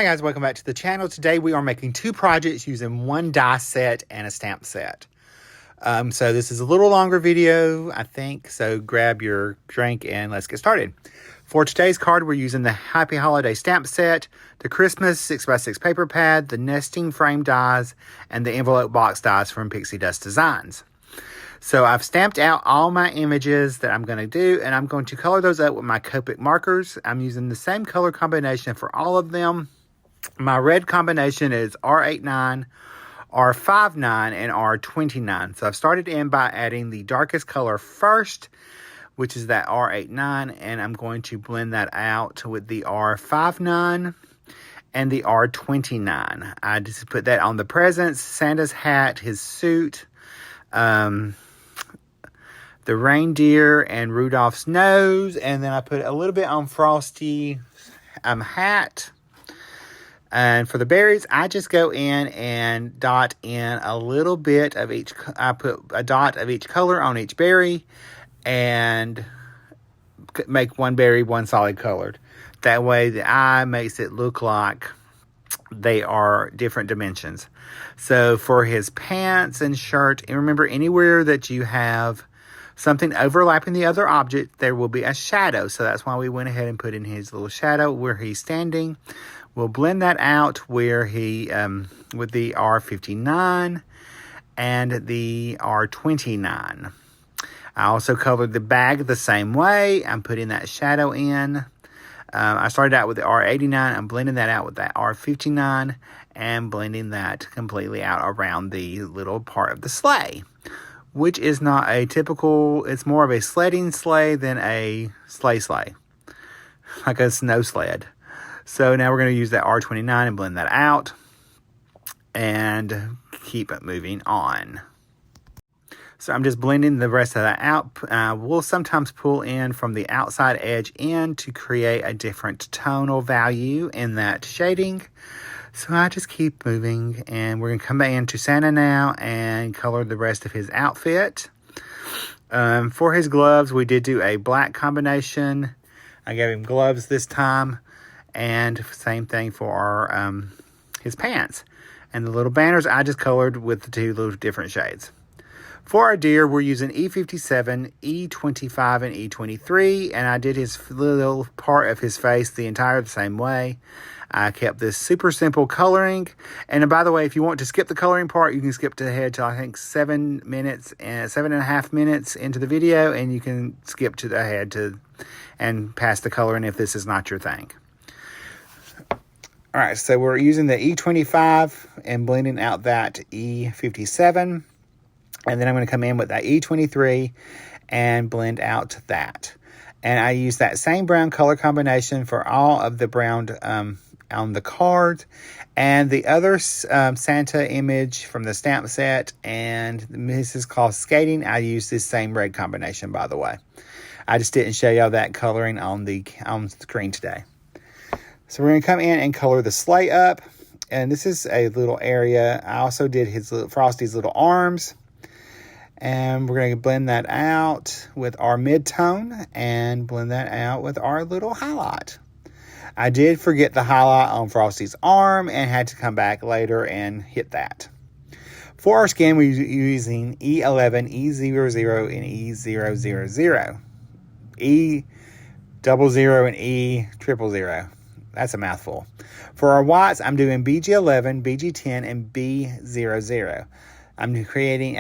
Hey guys, welcome back to the channel. Today we are making two projects using one die set and a stamp set. So this is a little longer video, I think, so grab your drink and let's get started. For today's card, we're using the Happy Holiday stamp set, the Christmas 6x6 paper pad, the nesting frame dies, and the envelope box dies from Pixi Dust Designs. So I've stamped out all my images that I'm going to do, and I'm going to color those up with my Copic markers. I'm using the same color combination for all of them. My red combination is R89, R59, and R29. So I've started in by adding the darkest color first, which is that R89, and I'm going to blend that out with the R59 and the R29. I just put that on the presents, Santa's hat, his suit, the reindeer, and Rudolph's nose, and then I put a little bit on Frosty's hat. And for the berries, I just go in and dot in a little bit of each. I put a dot of each color on each berry and make one berry one solid colored. That way the eye makes it look like they are different dimensions. So for his pants and shirt, and remember, anywhere that you have something overlapping the other object, there will be a shadow. So that's why we went ahead and put in his little shadow where he's standing. We'll blend that out where he, with the R59 and the R29. I also colored the bag the same way. I'm putting that shadow in. I started out with the R89. I'm blending that out with that R59 and blending that completely out around the little part of the sleigh, which is not a typical, it's more of a sledding sleigh than a sleigh, like a snow sled. So now we're going to use that R29 and blend that out and keep it moving on. So I'm just blending the rest of that out. We'll sometimes pull in from the outside edge in to create a different tonal value in that shading. So I just keep moving, and we're going to come back into Santa now and color the rest of his outfit. For his gloves, we did do a black combination. I gave him gloves this time. And same thing for our his pants. And the little banners, I just colored with the two little different shades. For our deer, we're using E57, E25, and E23. And I did his little part of his face the same way. I kept this super simple coloring. And by the way, if you want to skip the coloring part, you can skip ahead to, I think, 7 minutes and 7.5 minutes into the video. And you can skip ahead and pass the coloring if this is not your thing. All right, so we're using the E25 and blending out that E57. And then I'm going to come in with that E23 and blend out that. And I use that same brown color combination for all of the brown on the card. And the other Santa image from the stamp set and this is called Skating. I use this same red combination, by the way. I just didn't show y'all that coloring on the screen today. So we're going to come in and color the sleigh up. And this is a little area. I also did Frosty's little arms. And we're going to blend that out with our mid-tone and blend that out with our little highlight. I did forget the highlight on Frosty's arm and had to come back later and hit that. For our skin, we're using E11, E00, and E000. E00 and E000. That's a mouthful. For our whites, I'm doing BG11, BG10, and B00. I'm creating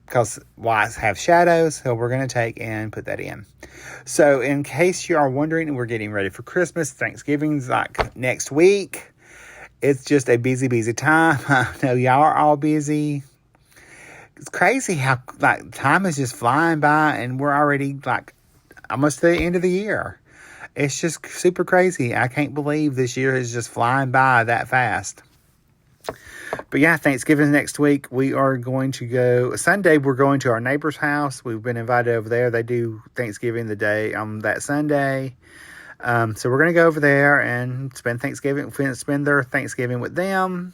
because whites have shadows, so we're going to take and put that in. So in case you are wondering, we're getting ready for Christmas. Thanksgiving's like next week. It's just a busy time. I know y'all are all busy. It's crazy how time is just flying by, and we're already almost to the end of the year. It's just super crazy. I can't believe this year is just flying by that fast. But yeah, Thanksgiving next week. We are going to go. Sunday, we're going to our neighbor's house. We've been invited over there. They do Thanksgiving the day on that Sunday. So we're going to go over there and spend their Thanksgiving with them.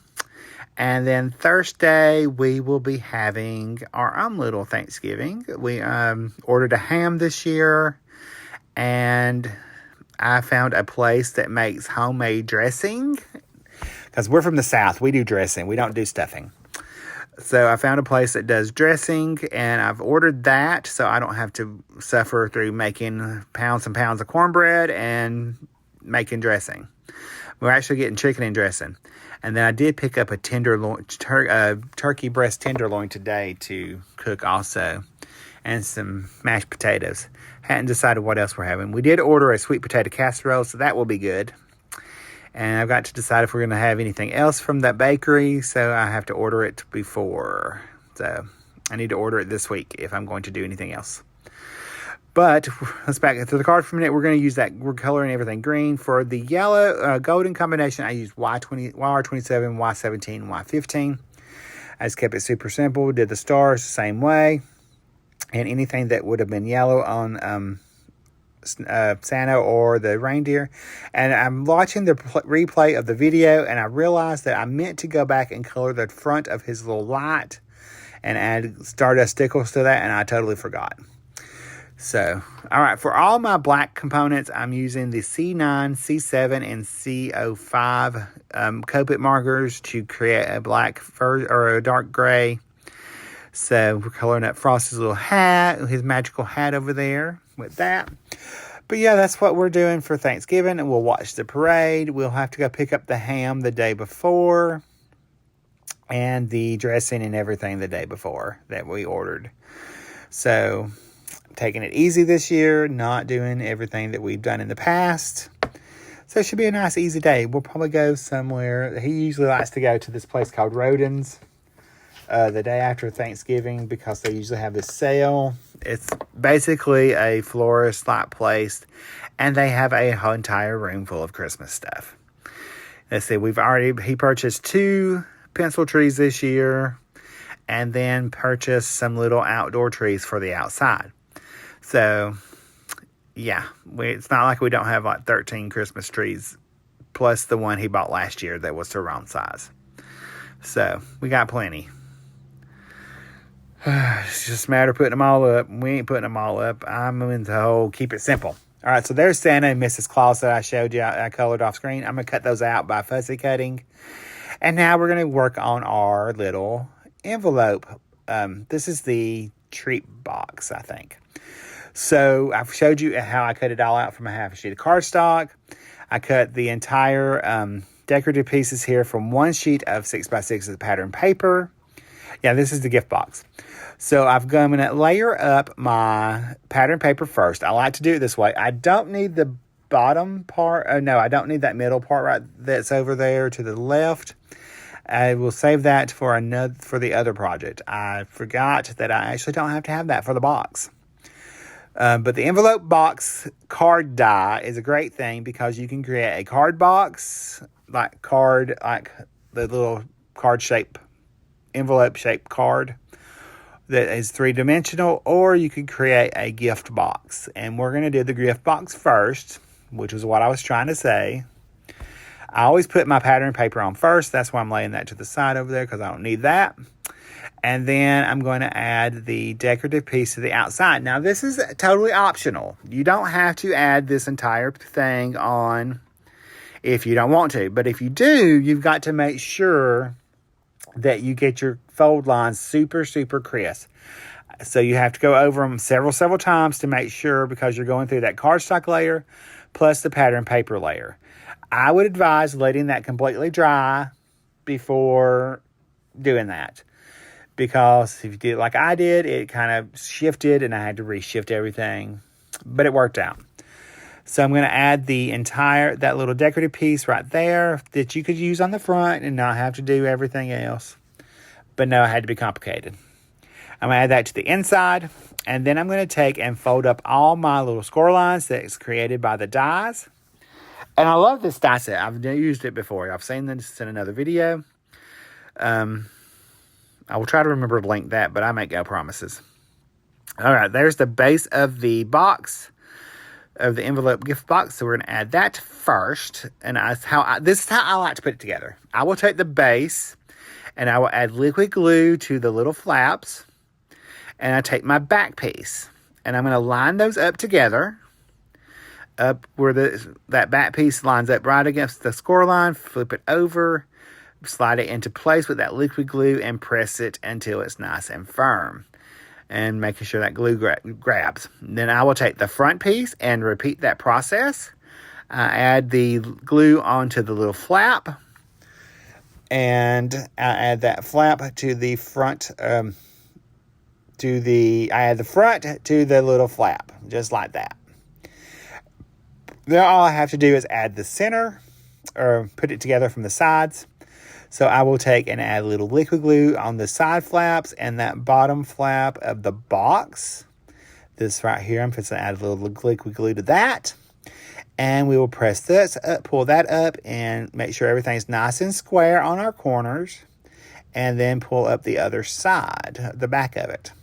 And then Thursday, we will be having our own little Thanksgiving. We ordered a ham this year. And I found a place that makes homemade dressing. Because we're from the South. We do dressing. We don't do stuffing. So I found a place that does dressing, and I've ordered that so I don't have to suffer through making pounds and pounds of cornbread and making dressing. We're actually getting chicken and dressing. And then I did pick up a turkey breast tenderloin today to cook also, and some mashed potatoes. Hadn't decided what else we're having. We did order a sweet potato casserole, so that will be good. And I've got to decide if we're going to have anything else from that bakery, so I have to order it before. So I need to order it this week if I'm going to do anything else. But let's back to the card for a minute. We're going to use that. We're coloring everything green. For the yellow golden combination, I used Y27, Y17, Y15. I just kept it super simple. Did the stars the same way. And anything that would have been yellow on Santa or the reindeer. And I'm watching the replay of the video, and I realized that I meant to go back and color the front of his little light and add stardust stickles to that, and I totally forgot. So, all right, for all my black components, I'm using the C9, C7, and C05 Copic markers to create a black or a dark gray. So we're coloring up Frosty's little hat, his magical hat over there with that. But yeah, that's what we're doing for Thanksgiving, and we'll watch the parade. We'll have to go pick up the ham the day before and the dressing and everything the day before that we ordered. So I'm taking it easy this year, not doing everything that we've done in the past. So it should be a nice, easy day. We'll probably go somewhere. He usually likes to go to this place called Rodin's the day after Thanksgiving because they usually have this sale. It's basically a florist-like place, and they have a whole entire room full of Christmas stuff. Let's see, he purchased 2 pencil trees this year, and then purchased some little outdoor trees for the outside. So, yeah, it's not like we don't have like 13 Christmas trees, plus the one he bought last year that was the wrong size. So, we got plenty. It's just a matter of putting them all up. We ain't putting them all up. I'm in the whole keep it simple. All right, so there's Santa and Mrs. Claus that I showed you. I colored off screen. I'm going to cut those out by fussy cutting. And now we're going to work on our little envelope. This is the treat box, I think. So I've showed you how I cut it all out from a half a sheet of cardstock. I cut the entire decorative pieces here from one sheet of 6x6 of pattern paper. Yeah, this is the gift box. So I'm going to layer up my pattern paper first. I like to do it this way. I don't need the bottom part. Oh, no, I don't need that middle part right that's over there to the left. I will save that for the other project. I forgot that I actually don't have to have that for the box. But the envelope box card die is a great thing because you can create a card box, like the little card shape, envelope shaped card that is 3-dimensional, or you could create a gift box. And we're going to do the gift box first, which is what I was trying to say. I always put my pattern paper on first. That's why I'm laying that to the side over there, because I don't need that. And then I'm going to add the decorative piece to the outside. Now, this is totally optional. You don't have to add this entire thing on if you don't want to. But if you do, you've got to make sure that you get your fold lines super, super crisp. So you have to go over them several times to make sure, because you're going through that cardstock layer plus the pattern paper layer. I would advise letting that completely dry before doing that, because if you did like I did, it kind of shifted and I had to reshift everything, but it worked out. So I'm going to add that little decorative piece right there that you could use on the front and not have to do everything else. But no, it had to be complicated. I'm going to add that to the inside, and then I'm going to take and fold up all my little score lines that's created by the dies. And I love this die set. I've used it before. I've seen this in another video. I will try to remember to link that, but I make no promises. All right, there's the base of the box, of the envelope gift box. So we're going to add that first. And this is how I like to put it together. I will take the base and I will add liquid glue to the little flaps. And I take my back piece and I'm going to line those up together up where that back piece lines up right against the score line, flip it over, slide it into place with that liquid glue, and press it until it's nice and firm. And making sure that glue grabs. Then I will take the front piece and repeat that process. Add the glue onto the little flap. And I add that flap to the front, I add the front to the little flap, just like that. Then all I have to do is add the center, or put it together from the sides. So I will take and add a little liquid glue on the side flaps and that bottom flap of the box. This right here, I'm going to add a little liquid glue to that. And we will press this up, pull that up, and make sure everything's nice and square on our corners. And then pull up the other side, the back of it.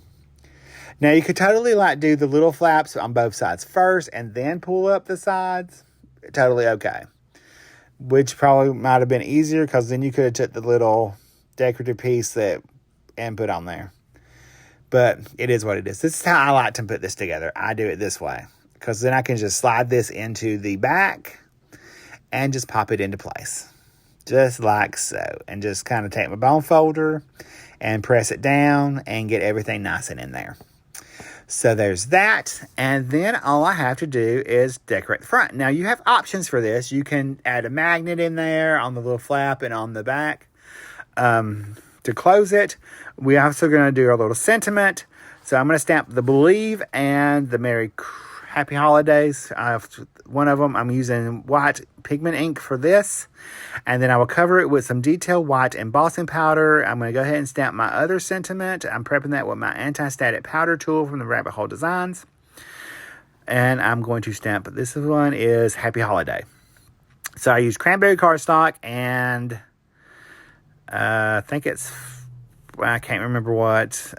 Now you could totally do the little flaps on both sides first and then pull up the sides. Totally okay. Which probably might have been easier, because then you could have took the little decorative piece and put on there. But it is what it is. This is how I like to put this together. I do it this way, because then I can just slide this into the back and just pop it into place. Just like so. And just kind of take my bone folder and press it down and get everything nice and in there. So there's that, and then all I have to do is decorate the front. Now you have options for this. You can add a magnet in there on the little flap and on the back to close it. We're also going to do our little sentiment. So I'm going to stamp the Believe and the Happy Holidays. One of them, I'm using white pigment ink for this. And then I will cover it with some detailed white embossing powder. I'm going to go ahead and stamp my other sentiment. I'm prepping that with my anti-static powder tool from the Rabbit Hole Designs. And I'm going to stamp, this one is Happy Holiday. So I use cranberry cardstock and I think I can't remember what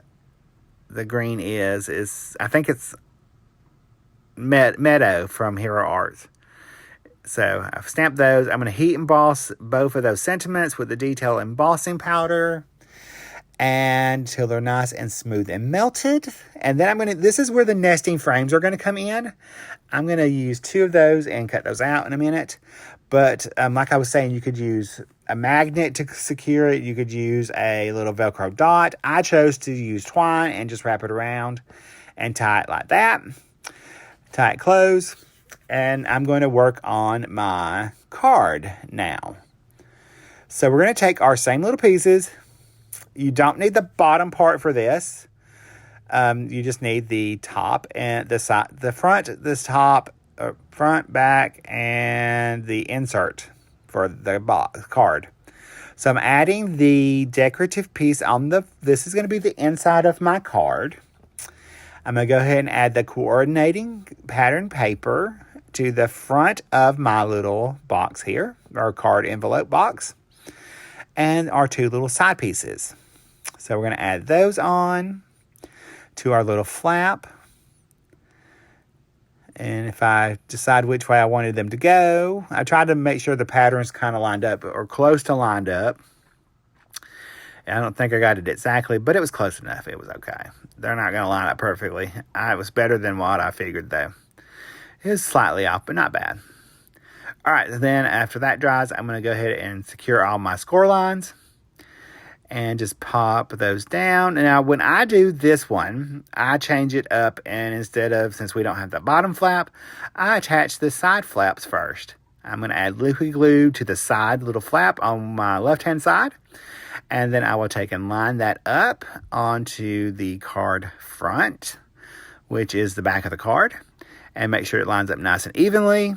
the green is. I think it's Meadow from Hero Arts. So I've stamped those. I'm going to heat emboss both of those sentiments with the detail embossing powder until they're nice and smooth and melted. And then this is where the nesting frames are going to come in. I'm going to use 2 of those and cut those out in a minute. But like I was saying, you could use a magnet to secure it. You could use a little Velcro dot. I chose to use twine and just wrap it around and tie it like that. Tie it close. And I'm going to work on my card now. So we're going to take our same little pieces. You don't need the bottom part for this. You just need the top and the side, the front, this top, front, back, and the insert for the card. So I'm adding the decorative piece on this is going to be the inside of my card. I'm going to go ahead and add the coordinating pattern paper to the front of my little box here, our card envelope box, and our 2 little side pieces. So we're going to add those on to our little flap. And if I decide which way I wanted them to go, I tried to make sure the pattern's kind of lined up or close to lined up. I don't think I got it exactly, but it was close enough. It was okay. They're not going to line up perfectly. It was better than what I figured, though. It was slightly off, but not bad. All right, then after that dries, I'm going to go ahead and secure all my score lines and just pop those down. Now, when I do this one, I change it up, and instead of, since we don't have the bottom flap, I attach the side flaps first. I'm going to add liquid glue to the side little flap on my left-hand side, and then I will take and line that up onto the card front, which is the back of the card, and make sure it lines up nice and evenly.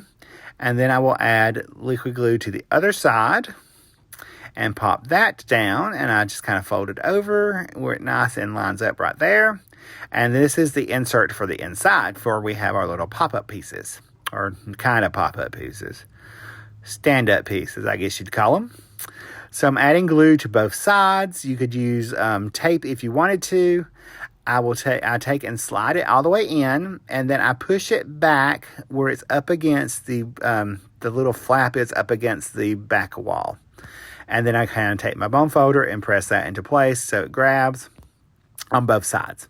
And then I will add liquid glue to the other side and pop that down, and I just kind of fold it over where it nice and lines up right there. And this is the insert for the inside, for we have our little pop-up pieces, or kind of pop-up pieces, stand-up pieces, I guess you'd call them. So I'm adding glue to both sides. You could use tape if you wanted to. I take and slide it all the way in, and then I push it back where it's up against the little flap is up against the back wall. And then I kind of take my bone folder and press that into place so it grabs on both sides.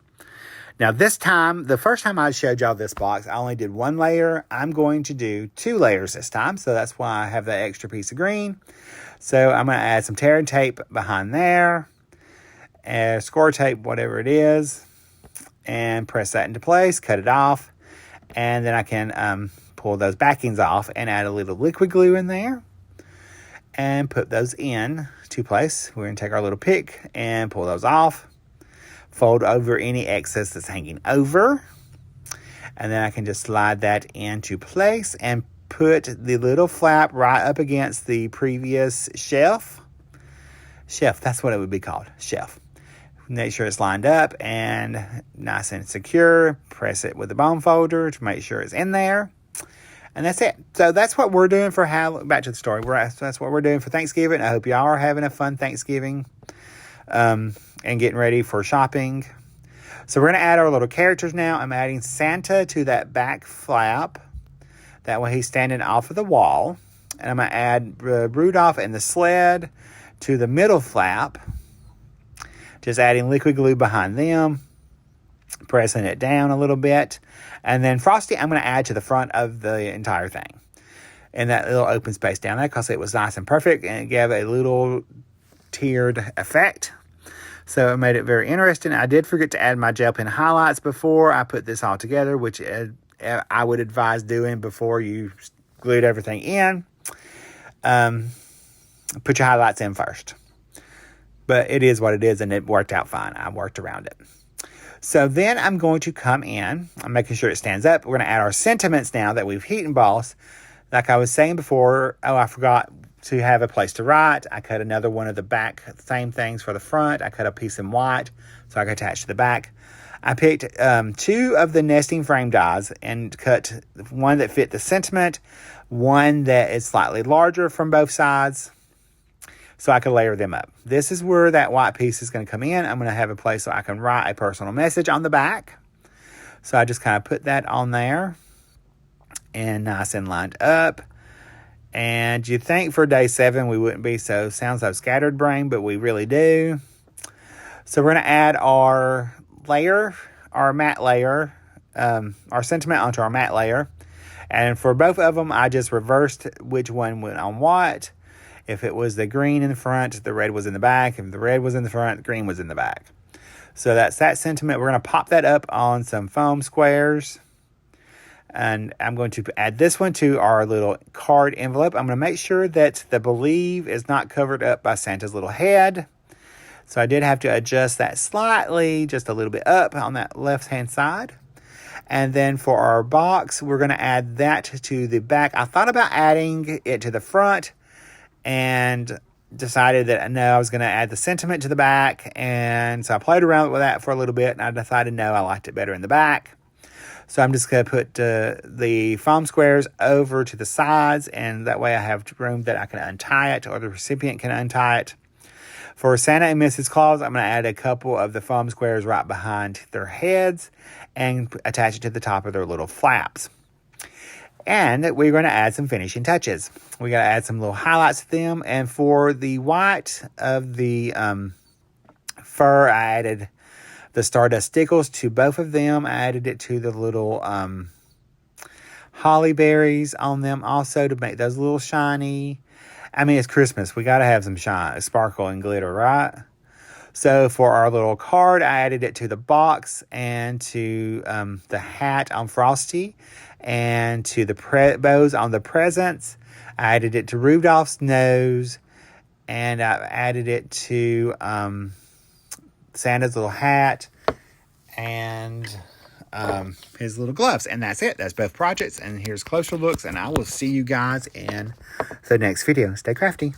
Now this time, the first time I showed y'all this box, I only did 1 layer. I'm going to do 2 layers this time. So that's why I have that extra piece of green. So I'm going to add some tear and tape behind there. Score tape, whatever it is. And press that into place, cut it off. And then I can pull those backings off and add a little liquid glue in there. And put those in to place. We're going to take our little pick and pull those off. Fold over any excess that's hanging over. And then I can just slide that into place and put the little flap right up against the previous shelf. Shelf, that's what it would be called, shelf. Make sure it's lined up and nice and secure. Press it with the bone folder to make sure it's in there. And that's it. So that's what we're doing for back to the story. That's what we're doing for Thanksgiving. I hope y'all are having a fun Thanksgiving. And getting ready for shopping. So we're going to add our little characters now. I'm adding Santa to that back flap. That way he's standing off of the wall. And I'm going to add Rudolph and the sled to the middle flap. Just adding liquid glue behind them. Pressing it down a little bit. And then Frosty I'm going to add to the front of the entire thing. In that little open space down there because it was nice and perfect. And it gave a little tiered effect. So it made it very interesting. I did forget to add my gel pen highlights before I put this all together, which I would advise doing before you glued everything in. Put your highlights in first. But it is what it is, and it worked out fine. I worked around it. So then I'm going to come in. I'm making sure it stands up. We're going to add our sentiments now that we've heat embossed. Like I was saying before, I forgot to have a place to write. I cut another one of the back, same things for the front. I cut a piece in white so I could attach to the back. I picked 2 of the nesting frame dies and cut one that fit the sentiment, one that is slightly larger from both sides so I could layer them up. This is where that white piece is going to come in. I'm going to have a place so I can write a personal message on the back. So I just kind of put that on there and nice and lined up. And you'd think for day 7 we wouldn't be sound so scattered brain, but we really do. So we're going to add our layer, our matte layer, our sentiment onto our matte layer. And for both of them, I just reversed which one went on what. If it was the green in the front, the red was in the back. If the red was in the front, the green was in the back. So that's that sentiment. We're going to pop that up on some foam squares. And I'm going to add this one to our little card envelope. I'm going to make sure that the believe is not covered up by Santa's little head. So I did have to adjust that slightly, just a little bit up on that left-hand side. And then for our box, we're going to add that to the back. I thought about adding it to the front and decided that no, I was going to add the sentiment to the back. And so I played around with that for a little bit, and I decided no, I liked it better in the back. So I'm just going to put the foam squares over to the sides, and that way I have room that I can untie it, or the recipient can untie it. For Santa and Mrs. Claus, I'm going to add a couple of the foam squares right behind their heads and attach it to the top of their little flaps. And we're going to add some finishing touches. We got to add some little highlights to them. And for the white of the fur, I added the Stardust stickles to both of them. I added it to the little holly berries on them also to make those a little shiny. I mean, it's Christmas. We got to have some shine, sparkle, and glitter, right? So for our little card, I added it to the box and to the hat on Frosty and to the bows on the presents. I added it to Rudolph's nose, and I added it to Santa's little hat and his little gloves. And that's it. That's both projects. And here's closer looks. And I will see you guys in the next video. Stay crafty.